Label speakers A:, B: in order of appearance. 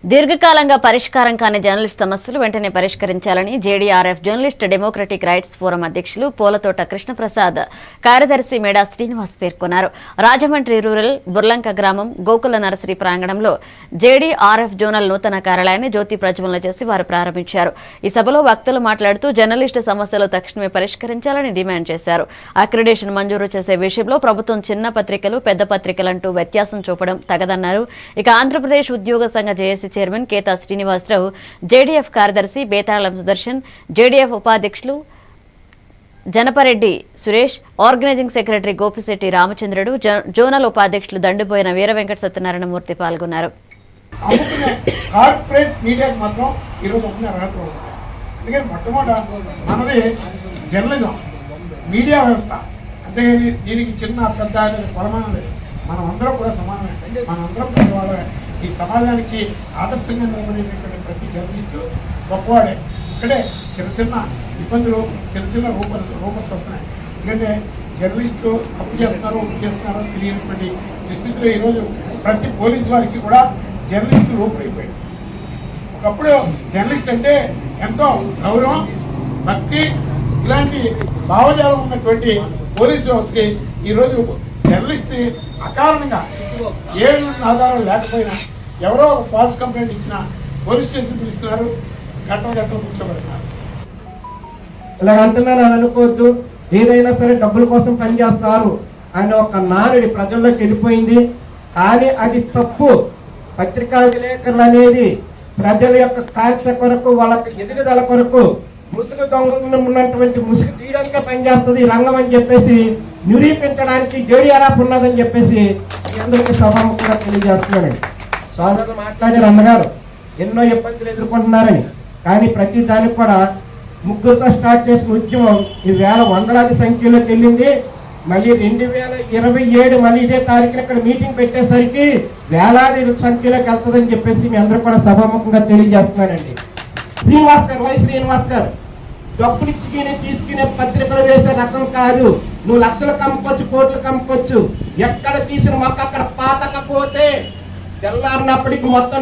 A: దీర్ఘకాలంగా పరిష్కారం కాని జర్నలిస్ట్ సమస్యలు వెంటనే పరిష్కరించాలని JDRF journalist democratic rights forum అధ్యక్షులు పూలతోట కృష్ణప్రసాద్ కార్యదర్శి మేడా శ్రీనివాస్ పేర్కొన్నారు. రాజమండ్రి రూరల్ బుర్లంక గ్రామం గోకుల నర్సరీ ప్రాంగణంలో జేడీఆర్ఎఫ్ జోనల్ నూతన కార్యాలయాన్ని జ్యోతి ప్రజ్వలన చేసి వారు ప్రారంభించారు. ఈ సభలో వక్తలు మాట్లాడుతూ జర్నలిస్టు సమస్యలు తక్షణమే పరిష్కరించాలని డిమాండ్ చేశారు. అక్రిడేషన్ మంజూరు చేసే విషయంలో ప్రభుత్వం చిన్న పత్రికలు పెద్ద పత్రికలంటూ వ్యత్యాసం చూపడం తగదన్నారు. ఇక ఆంధ్రప్రదేశ్ ఉద్యోగ సంఘ JAC chairman Ketha Srinivasarao, JDF కార్యదర్శి బేతాళం సుదర్శన్, జేడీఎఫ్ ఉపాధ్యక్షులు జనపరెడ్డి సురేష్, ఆర్గనైజింగ్ సెక్రటరీ గోపిశెట్టి రామచంద్రుడు, జోనల్ ఉపాధ్యక్షులు దండుబోయిన వీర వెంకట సత్యనారాయణ మూర్తి పాల్గొన్నారు.
B: కార్పొరేట్ మీడియాకి మాత్రం ఈరోజు అన్ని అర్హతలు ఉన్నాయి. అందుకని మొట్టమొదట మనది జర్నలిజం మీడియా వ్యవస్థ, అంతేగాని దీనికి చిన్న పెద్ద అనేది కొలమానం లేదు. మనం అందరం కూడా సమానమే, మనందరం పెద్దవాళ్ళే. ఈ సమాజానికి ఆదర్శంగా నిలబడేటటువంటి ప్రతి జర్నలిస్టు గొప్పవాడే. ఇక్కడే చిన్న చిన్న ఇబ్బందులు, చిన్న చిన్న రూమర్స్ వస్తున్నాయి. ఎందుకంటే జర్నలిస్టులు తప్పు చేస్తున్నారో తెలియనటువంటి స్థితిలో ఈరోజు ప్రతి పోలీసు వారికి కూడా జర్నలిస్టు లోపైపోయాడు. ఒకప్పుడు జర్నలిస్ట్ అంటే ఎంతో గౌరవం, భక్తి, ఇలాంటి భావజాలం ఉన్నటువంటి పోలీసు వ్యవస్థకి ఈరోజు జర్నలిస్ట్ని అకారణంగా ఏ ఆధారం లేకపోయినా ఎవరో ఫాల్స్ కంప్లైంట్ ఇచ్చినా పోలీస్ స్టేషన్ పిలుస్తున్నారు, గంటలు కూర్చోబెడుతున్నారు.
C: ఇలాగ అంటున్నాను అని అనుకోవద్దు. ఏదైనా సరే డబ్బుల కోసం పనిచేస్తారు అని ఒక నానుడి ప్రజల్లోకి వెళ్ళిపోయింది. కానీ అది తప్పు. పత్రికా విలేకరులు అనేది ప్రజల యొక్క కాల్స కొరకు, వాళ్ళ ఎదుగుదల కొరకు ముసుగు దొంగ ఉన్నటువంటి ముసుగు తీయడానికే పనిచేస్తుంది రంగం అని చెప్పేసి నిరూపించడానికి జేడీఆర్ఎఫ్ ఉన్నదని చెప్పేసి మీ అందరికీ సభాముఖంగా తెలియజేస్తున్నానండి. సోదరులు మాట్లాడారు అన్నగారు ఎన్నో ఇబ్బందులు ఎదుర్కొంటున్నారని. కానీ ప్రతి దానికి కూడా ముగ్గురుతో స్టార్ట్ చేసిన ఉద్యమం ఈ వేల వందలాది సంఖ్యలోకి వెళ్ళింది. మళ్ళీ 2027 మళ్ళీ ఇదే తారీఖున ఇక్కడ మీటింగ్ పెట్టేసరికి వేలాది సంఖ్యలోకి వెళ్తుందని చెప్పేసి మీ అందరూ కూడా సభాముఖంగా తెలియజేస్తున్నానండి. శ్రీనివాస్ గారు, వై శ్రీనివాస్ గారు, డబ్బులు ఇచ్చుకుని తీసుకునే పత్రికలు వేసే రకం కాదు. నువ్వు లక్షలు కమ్ముకోవచ్చు, కోట్లు కమ్ముకోవచ్చు. ఎక్కడ తీసిన మొక్క అక్కడ పాతకపోతే తెల్లారినప్పటికి మొత్తం